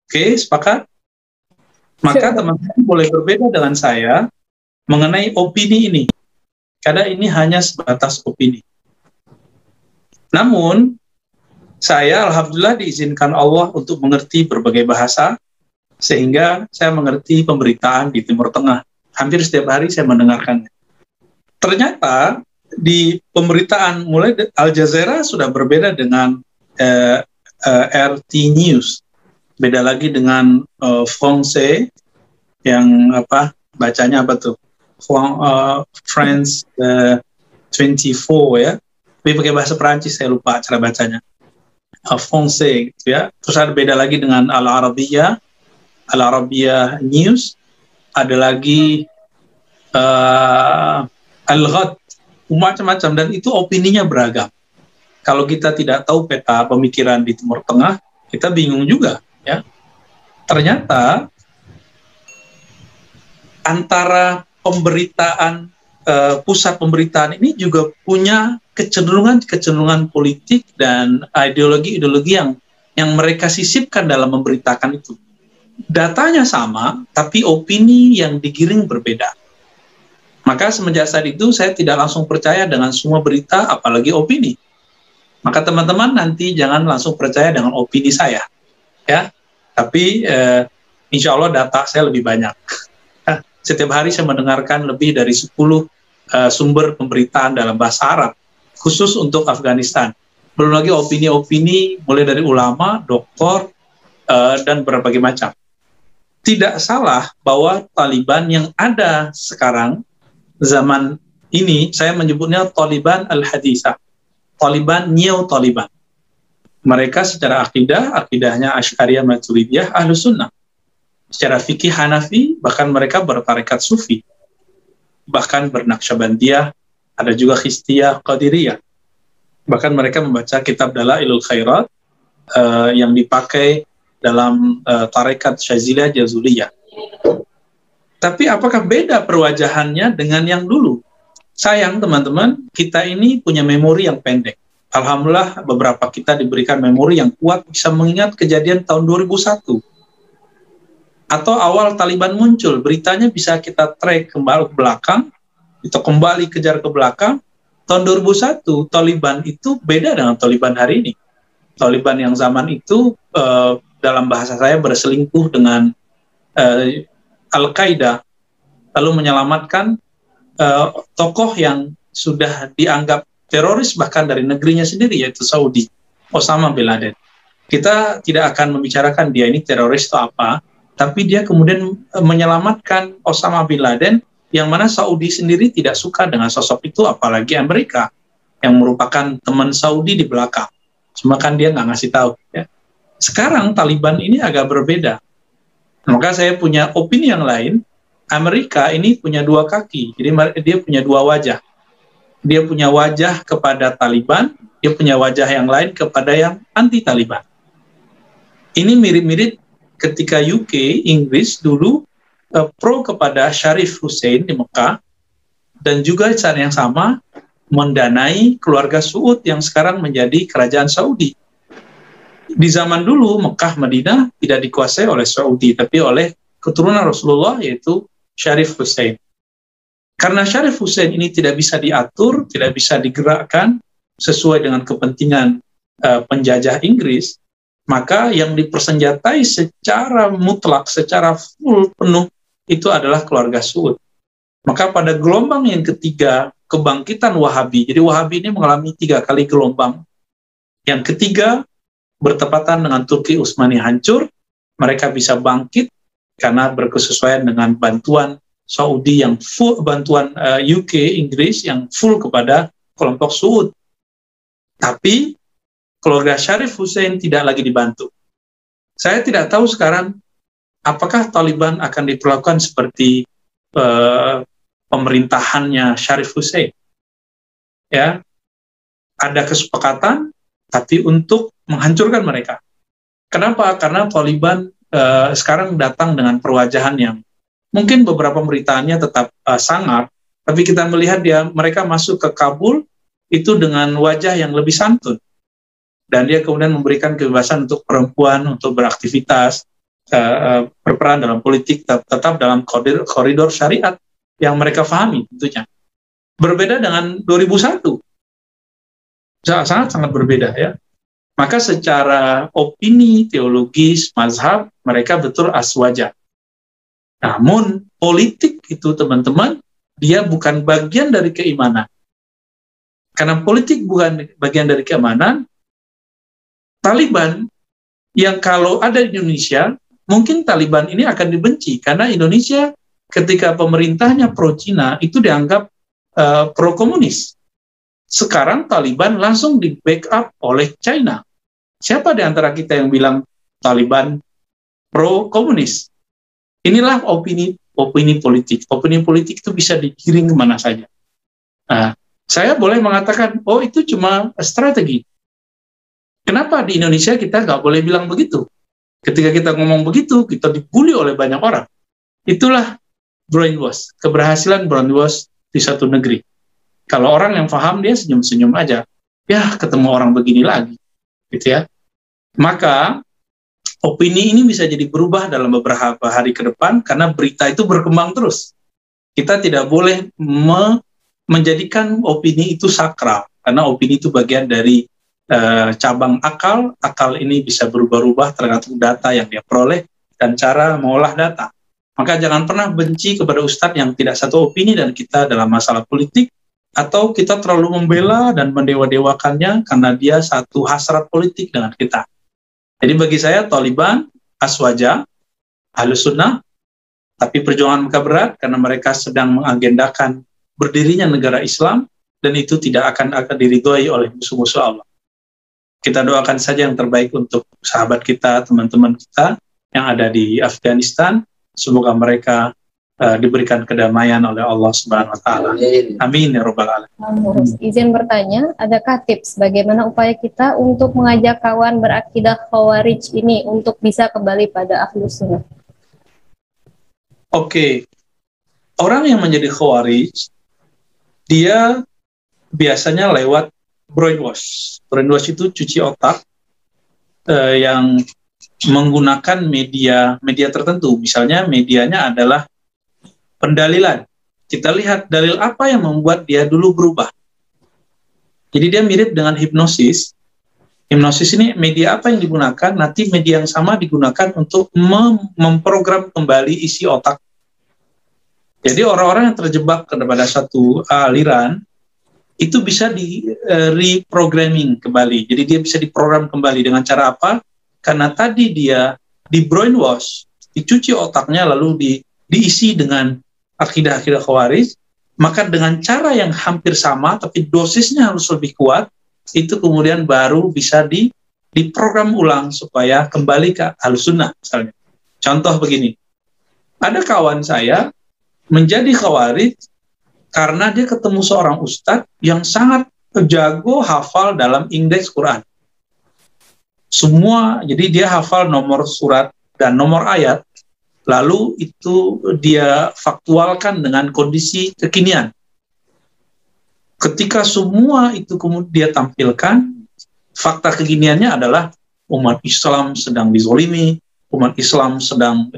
Oke, sepakat? Maka teman-teman boleh berbeda dengan saya mengenai opini ini, karena ini hanya sebatas opini. Namun, saya alhamdulillah diizinkan Allah untuk mengerti berbagai bahasa, sehingga saya mengerti pemberitaan di Timur Tengah. Hampir setiap hari saya mendengarkannya. Ternyata di pemberitaan mulai Al Jazeera sudah berbeda dengan RT News, beda lagi dengan France yang bacanya apa tuh, France 24 ya, tapi pakai bahasa Perancis, saya lupa cara bacanya, France gitu ya. Terus ada beda lagi dengan Al Arabia News, ada lagi Al-Ghad, macam-macam, dan itu opininya beragam. Kalau kita tidak tahu peta pemikiran di Timur Tengah, kita bingung juga ya. Ternyata antara pemberitaan, pusat pemberitaan ini juga punya kecenderungan politik dan ideologi yang mereka sisipkan dalam memberitakan itu. Datanya sama, tapi opini yang digiring berbeda. Maka semenjak saat itu saya tidak langsung percaya dengan semua berita, apalagi opini. Maka teman-teman nanti jangan langsung percaya dengan opini saya, ya. Tapi insya Allah data saya lebih banyak. Setiap hari saya mendengarkan lebih dari 10 sumber pemberitaan dalam bahasa Arab, khusus untuk Afghanistan. Belum lagi opini-opini mulai dari ulama, doktor, dan berbagai macam. Tidak salah bahwa Taliban yang ada sekarang, zaman ini, saya menyebutnya Taliban al-Hadithah, Taliban Neo-Taliban. Mereka secara akidahnya Asy'ariyah Maturidiyah Ahlus Sunnah. Secara fikih Hanafi, bahkan mereka bertarekat Sufi. Bahkan bernaqsyabandiyah, ada juga Khistiyah, Qadiriyah. Bahkan mereka membaca kitab Dalailul Khairat yang dipakai dalam tarekat Syaziliyah Jazuliyah. Tapi apakah beda perwajahannya dengan yang dulu? Sayang teman-teman, kita ini punya memori yang pendek. Alhamdulillah beberapa kita diberikan memori yang kuat, bisa mengingat kejadian tahun 2001. Atau awal Taliban muncul, beritanya bisa kita track kembali ke belakang, kita kembali kejar ke belakang. Tahun 2001, Taliban itu beda dengan Taliban hari ini. Taliban yang zaman itu, dalam bahasa saya, berselingkuh dengan Al-Qaeda, lalu menyelamatkan tokoh yang sudah dianggap teroris bahkan dari negerinya sendiri, yaitu Saudi, Osama bin Laden. Kita tidak akan membicarakan dia ini teroris atau apa, tapi dia kemudian menyelamatkan Osama bin Laden, yang mana Saudi sendiri tidak suka dengan sosok itu, apalagi Amerika, yang merupakan teman Saudi di belakang. Cuma kan dia nggak ngasih tahu. Ya. Sekarang Taliban ini agak berbeda. Maka saya punya opini yang lain. Amerika ini punya dua kaki, jadi dia punya dua wajah. Dia punya wajah kepada Taliban, dia punya wajah yang lain kepada yang anti-Taliban. Ini mirip-mirip ketika UK, Inggris dulu pro kepada Sharif Hussein di Mekah, dan juga saat yang sama mendanai keluarga Saud yang sekarang menjadi kerajaan Saudi. Di zaman dulu Mekah, Madinah tidak dikuasai oleh Saudi, tapi oleh keturunan Rasulullah, yaitu Sharif Hussein. Karena Sharif Hussein ini tidak bisa diatur, tidak bisa digerakkan sesuai dengan kepentingan penjajah Inggris, maka yang dipersenjatai secara mutlak, secara full, penuh, itu adalah keluarga Saud. Maka pada gelombang yang ketiga, kebangkitan Wahabi, jadi Wahabi ini mengalami 3 kali gelombang. Yang ketiga, bertepatan dengan Turki Utsmani hancur, mereka bisa bangkit karena berkesesuaian dengan bantuan Saudi yang full, bantuan UK, Inggris yang full kepada kelompok Saud. Tapi keluarga Sharif Hussein tidak lagi dibantu. Saya tidak tahu sekarang apakah Taliban akan diperlakukan seperti pemerintahannya Sharif Hussein. Ya, ada kesepakatan, tapi untuk menghancurkan mereka. Kenapa? Karena Taliban sekarang datang dengan perwajahan yang mungkin beberapa pemberitaannya tetap sangar, tapi kita melihat mereka masuk ke Kabul itu dengan wajah yang lebih santun. Dan dia kemudian memberikan kebebasan untuk perempuan untuk beraktivitas. berperan dalam politik tetap dalam koridor syariat yang mereka pahami tentunya. Berbeda dengan 2001, sangat berbeda ya. Maka secara opini, teologis, mazhab, mereka betul aswaja. Namun politik itu teman-teman, dia bukan bagian dari keimanan. Karena politik bukan bagian dari keimanan, Taliban yang kalau ada di Indonesia, mungkin Taliban ini akan dibenci karena Indonesia ketika pemerintahnya pro-Cina itu dianggap pro-komunis. Sekarang Taliban langsung di-backup oleh China. Siapa di antara kita yang bilang Taliban pro-komunis? Inilah opini politik. Opini politik itu bisa digiring kemana saja. Nah, saya boleh mengatakan, oh itu cuma strategi. Kenapa di Indonesia kita nggak boleh bilang begitu? Ketika kita ngomong begitu, kita dibully oleh banyak orang. Itulah brainwash, keberhasilan brainwash di satu negeri. Kalau orang yang paham, dia senyum-senyum aja. Ya, ketemu orang begini lagi. Gitu ya. Maka, opini ini bisa jadi berubah dalam beberapa hari ke depan, karena berita itu berkembang terus. Kita tidak boleh menjadikan opini itu sakral, karena opini itu bagian dari cabang akal. Akal ini bisa berubah-ubah tergantung data yang dia peroleh dan cara mengolah data. Maka jangan pernah benci kepada ustadz yang tidak satu opini dan kita dalam masalah politik, atau kita terlalu membela dan mendewa-dewakannya karena dia satu hasrat politik dengan kita. Jadi bagi saya Taliban aswaja, Ahlus Sunnah, tapi perjuangan mereka berat karena mereka sedang mengagendakan berdirinya negara Islam, dan itu tidak akan diridhoi oleh musuh-musuh Allah. Kita doakan saja yang terbaik untuk sahabat kita, teman-teman kita yang ada di Afghanistan. Semoga mereka diberikan kedamaian oleh Allah Subhanahu wa taala. Amin ya rabbal alamin. Izin bertanya, adakah tips bagaimana upaya kita untuk mengajak kawan berakidah Khawarij ini untuk bisa kembali pada Ahlus Sunnah? Oke. Orang yang menjadi Khawarij, dia biasanya lewat brainwash. Brainwash itu cuci otak yang menggunakan media tertentu. Misalnya medianya adalah pendalilan. Kita lihat dalil apa yang membuat dia dulu berubah. Jadi dia mirip dengan hipnosis. Hipnosis ini media apa yang digunakan, nanti media yang sama digunakan untuk memprogram kembali isi otak. Jadi orang-orang yang terjebak kepada satu aliran, itu bisa di reprogramming kembali. Jadi dia bisa diprogram kembali dengan cara apa? Karena tadi dia di brainwash, dicuci otaknya lalu diisi dengan akidah-akidah Khawarij, maka dengan cara yang hampir sama tapi dosisnya harus lebih kuat, itu kemudian baru bisa diprogram ulang supaya kembali ke Ahlus Sunnah misalnya. Contoh begini, ada kawan saya menjadi Khawarij karena dia ketemu seorang ustadz yang sangat jago hafal dalam indeks Quran. Semua, jadi dia hafal nomor surat dan nomor ayat, lalu itu dia faktualkan dengan kondisi kekinian. Ketika semua itu kemudian dia tampilkan, fakta kekiniannya adalah umat Islam sedang dizolimi, umat Islam sedang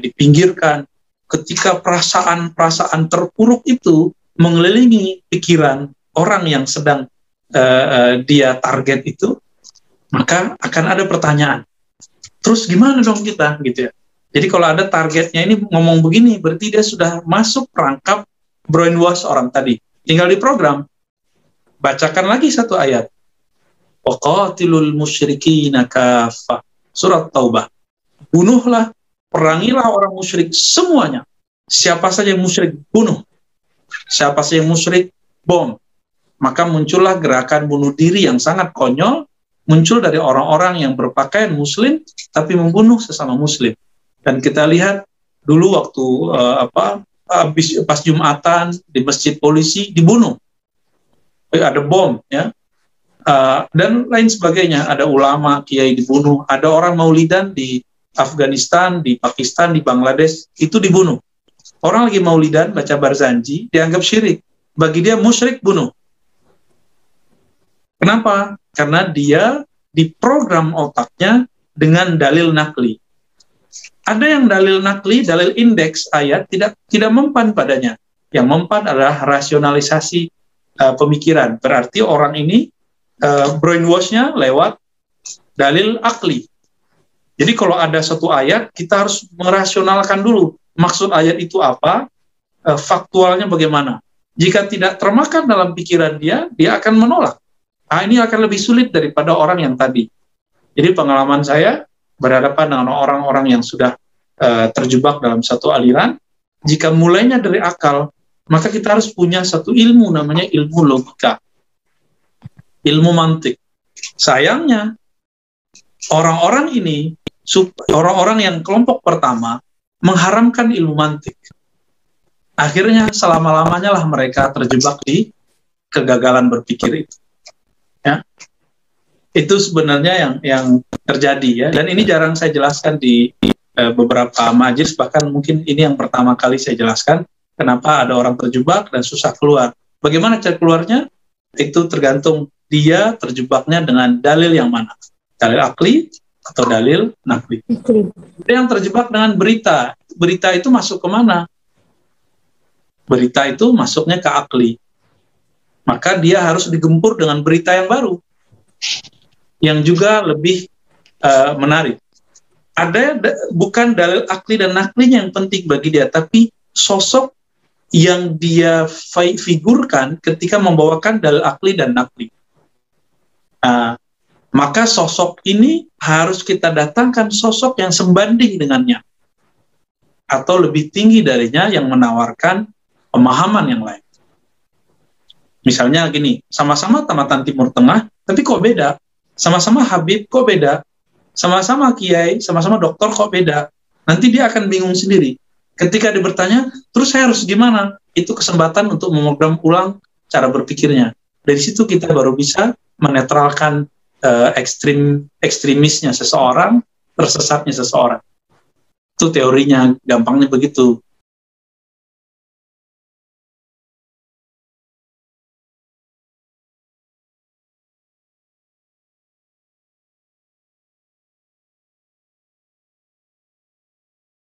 dipinggirkan. Ketika perasaan-perasaan terpuruk itu mengelilingi pikiran orang yang sedang dia target itu, maka akan ada pertanyaan. Terus gimana dong kita, gitu ya? Jadi kalau ada targetnya ini ngomong begini, berarti dia sudah masuk perangkap brainwash orang tadi. Tinggal diprogram. Bacakan lagi satu ayat. Waqatilul musyrikina kaffah. Surat Taubah. Bunuhlah, perangilah orang musyrik semuanya. Siapa saja yang musyrik, bunuh. Siapa saja yang musyrik, bom. Maka muncullah gerakan bunuh diri yang sangat konyol, muncul dari orang-orang yang berpakaian muslim, tapi membunuh sesama muslim. Dan kita lihat dulu waktu pas Jumatan di masjid polisi dibunuh, ada bom, ya, dan lain sebagainya. Ada ulama, kiai dibunuh, ada orang maulidan di Afghanistan, di Pakistan, di Bangladesh itu dibunuh. Orang lagi maulidan baca barzanji dianggap syirik, bagi dia musyrik, bunuh. Kenapa? Karena dia diprogram otaknya dengan dalil nakli. Ada yang dalil nakli, dalil indeks ayat tidak mempan padanya. Yang mempan adalah rasionalisasi pemikiran. Berarti orang ini brainwash-nya lewat dalil akli. Jadi kalau ada satu ayat, kita harus merasionalkan dulu maksud ayat itu apa, faktualnya bagaimana. Jika tidak termakan dalam pikiran dia akan menolak. Ini akan lebih sulit daripada orang yang tadi. Jadi pengalaman saya berhadapan dengan orang-orang yang sudah terjebak dalam satu aliran, jika mulainya dari akal, maka kita harus punya satu ilmu, namanya ilmu logika, ilmu mantik. Sayangnya, orang-orang yang kelompok pertama mengharamkan ilmu mantik. Akhirnya selama-lamanya lah mereka terjebak di kegagalan berpikir itu. Ya. Itu sebenarnya yang terjadi ya. Dan ini jarang saya jelaskan di beberapa majelis, bahkan mungkin ini yang pertama kali saya jelaskan kenapa ada orang terjebak dan susah keluar. Bagaimana cara keluarnya? Itu tergantung dia terjebaknya dengan dalil yang mana. Dalil akli atau dalil nakli. Ada yang terjebak dengan berita. Berita itu masuk ke mana? Berita itu masuknya ke akli. Maka dia harus digempur dengan berita yang baru, yang juga lebih menarik. Ada bukan dalil akli dan naklinya yang penting bagi dia, tapi sosok yang dia figurkan ketika membawakan dalil akli dan nakli. Maka sosok ini harus kita datangkan sosok yang sebanding dengannya, atau lebih tinggi darinya yang menawarkan pemahaman yang lain. Misalnya gini, sama-sama tamatan Timur Tengah, tapi kok beda? Sama-sama Habib, kok beda? Sama-sama Kiai, sama-sama dokter, kok beda? Nanti dia akan bingung sendiri. Ketika dia bertanya, terus saya harus gimana? Itu kesempatan untuk memogram ulang cara berpikirnya. Dari situ kita baru bisa menetralkan ekstremisnya seseorang, tersesatnya seseorang. Itu teorinya, gampangnya begitu.